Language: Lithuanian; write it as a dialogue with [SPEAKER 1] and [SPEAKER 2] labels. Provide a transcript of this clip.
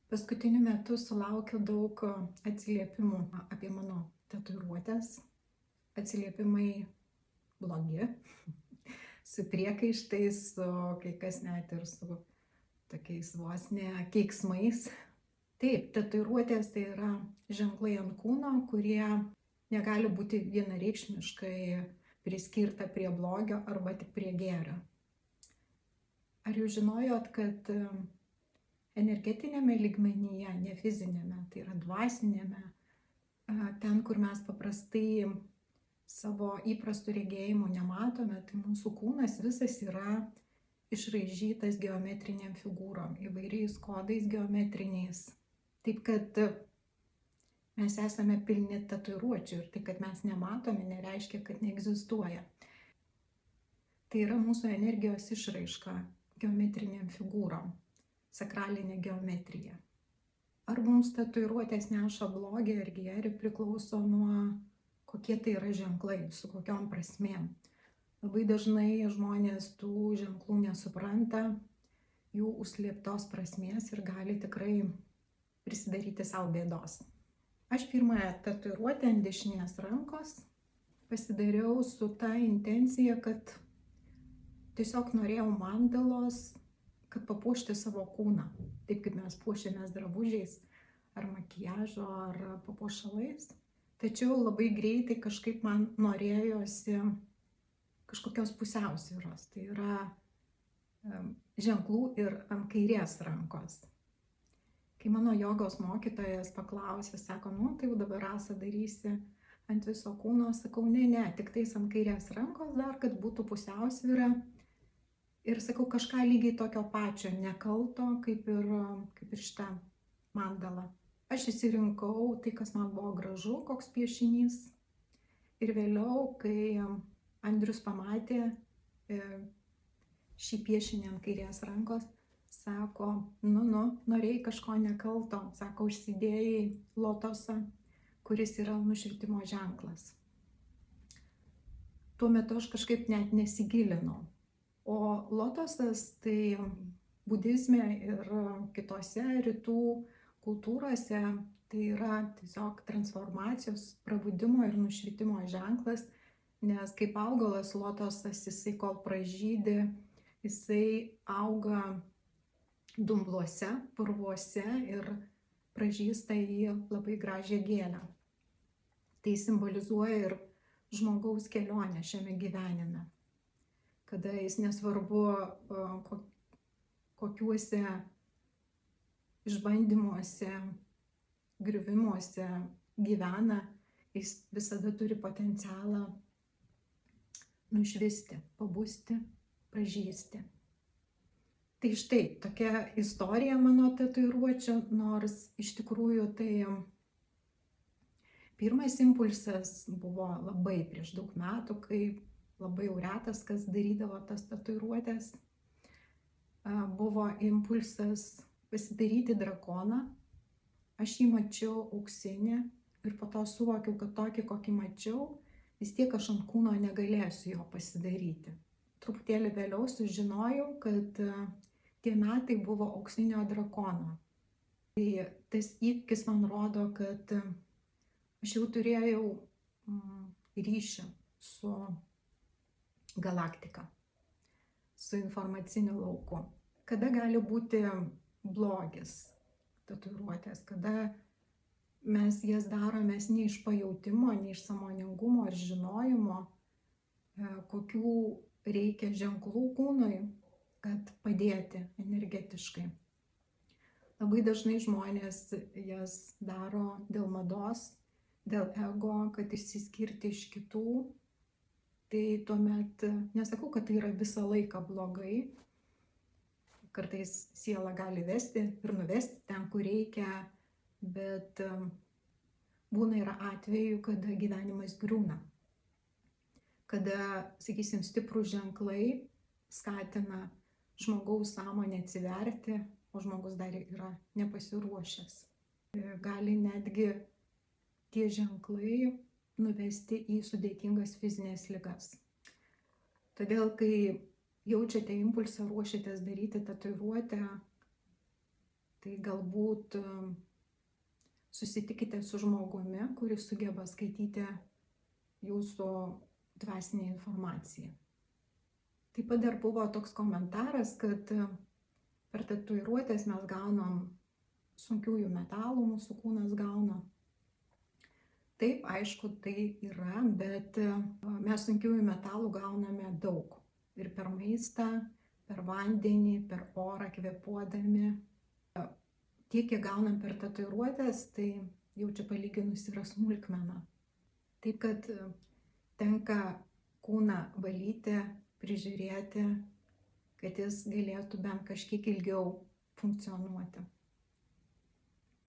[SPEAKER 1] Paskutiniu metu sulaukiu daug atsiliepimų apie mano tatuiruotes. Atsiliepimai blogi, su priekaištais, su kai kas net ir su tokiais vos ne keiksmais. Taip, tatuiruotės tai yra ženklai ant kūno, kurie negali būti vienareikšmiškai priskirta prie blogio arba tik prie gėrio. Ar jūs žinojot, kad energetinėme lygmenyje, ne fizinėme, tai yra dvasinėme, ten, kur mes paprastai savo įprastų regėjimų nematome, tai mūsų kūnas visas yra išraižytas geometriniam figūrom, įvairiais kodais geometriniais. Taip kad mes esame pilni tatuiruočių ir tai, kad mes nematome, nereiškia, kad neegzistuoja. Tai yra mūsų energijos išraiška geometriniam figūrom, sakralinė geometrija. Ar mums tatuiruotės neša blogį ar gėrį priklauso nuo kokie tai yra ženklai, su kokiom prasmėm. Labai dažnai žmonės tų ženklų nesupranta, jų užslėptos prasmės ir gali tikrai prisidaryti savo bėdos. Aš pirmąją tatuiruotę ant dešinės rankos pasidariau su ta intencija, kad tiesiog norėjau mandalos, kad papuošti savo kūną, taip kaip mes puošiamės drabužiais ar makiažo ar papuošalais. Tačiau labai greitai kažkaip man norėjosi kažkokios pusiausvyros, tai yra ženklų ir ant kairės rankos. Kai mano jogos mokytojas paklausė, sako, tai jau dabar Rasa darysi ant viso kūno, sakau, ne, tik tais ant kairės rankos dar, kad būtų pusiausvyra. Ir sakau, kažką lygiai tokio pačio, nekalto, kaip ir šitą mandalą. Aš išsirinkau tai, kas man buvo gražu, koks piešinys. Ir vėliau, kai Andrius pamatė šį piešinį ant kairės rankos, sako, norėjai kažko nekalto, sako, užsidėjai lotosą, kuris yra nušvitimo ženklas. Tuo metu aš kažkaip net nesigilinau. O lotosas tai budizme ir kitose rytų kultūrose tai yra tiesiog transformacijos, prabudimo ir nušvitimo ženklas, nes kaip augalas lotosas, jisai kol pražydi, jisai auga dumbluose, purvuose ir pražysta į labai gražią gėlę. Tai simbolizuoja ir žmogaus kelionę šiame gyvenime, kada jis nesvarbu kokiuose išbandymuose, griuvimuose gyvena, jis visada turi potencialą nušvisti, pabusti, pražysti. Tai štai tokia istorija mano tatuiruočių, nors iš tikrųjų tai pirmas impulsas buvo labai prieš daug metų, kai labai jau retas, kas darydavo tas tatuiruotės. Buvo impulsas pasidaryti drakoną. Aš jį mačiau auksinį ir po to suvokiau, kad tokį, kokį mačiau, vis tiek aš ant kūno negalėsiu jo pasidaryti. Truputėlį vėliau sužinojau, kad tie metai buvo auksinio drakono. Tai tas įvykis man rodo, kad aš jau turėjau ryšį su galaktika, su informaciniu lauku. Kada gali būti blogis tatuiruotės, kada mes jas daromės ne iš pajautimo, ne iš sąmoningumo ar žinojimo, kokių reikia ženklų kūnui, kad padėti energetiškai. Labai dažnai žmonės jas daro dėl mados, dėl ego, kad išsiskirti iš kitų. Tai tuomet nesakau, kad tai yra visą laiką blogai. Kartais siela gali vesti ir nuvesti ten, kur reikia, bet būna yra atvejų, kada gyvenimas griūna. Kada, sakysim, stiprūs ženklai skatina žmogaus sąmonę atsiverti, o žmogus dar yra nepasiruošęs. Gali netgi tie ženklai nuvesti į sudėtingas fizinės ligas. Todėl, kai jaučiate impulsą, ruošiatės daryti tatuiruotę, Tai galbūt susitikite su žmogumi, kuris sugeba skaityti jūsų dvasinę informaciją. Taip pat dar buvo toks komentaras, kad per tatuiruotės mes gaunam sunkiųjų metalų, mūsų kūnas gauna. Taip, aišku, tai yra, bet mes sunkiųjų metalų gauname daug. Ir per maistą, per vandenį, per orą kvėpuodami. Tiek, kiek gaunam per tatuiruotės, tai jau čia palyginus yra smulkmena. Taip, kad tenka kūną valyti, prižiūrėti, kad jis galėtų bent kažkiek ilgiau funkcionuoti.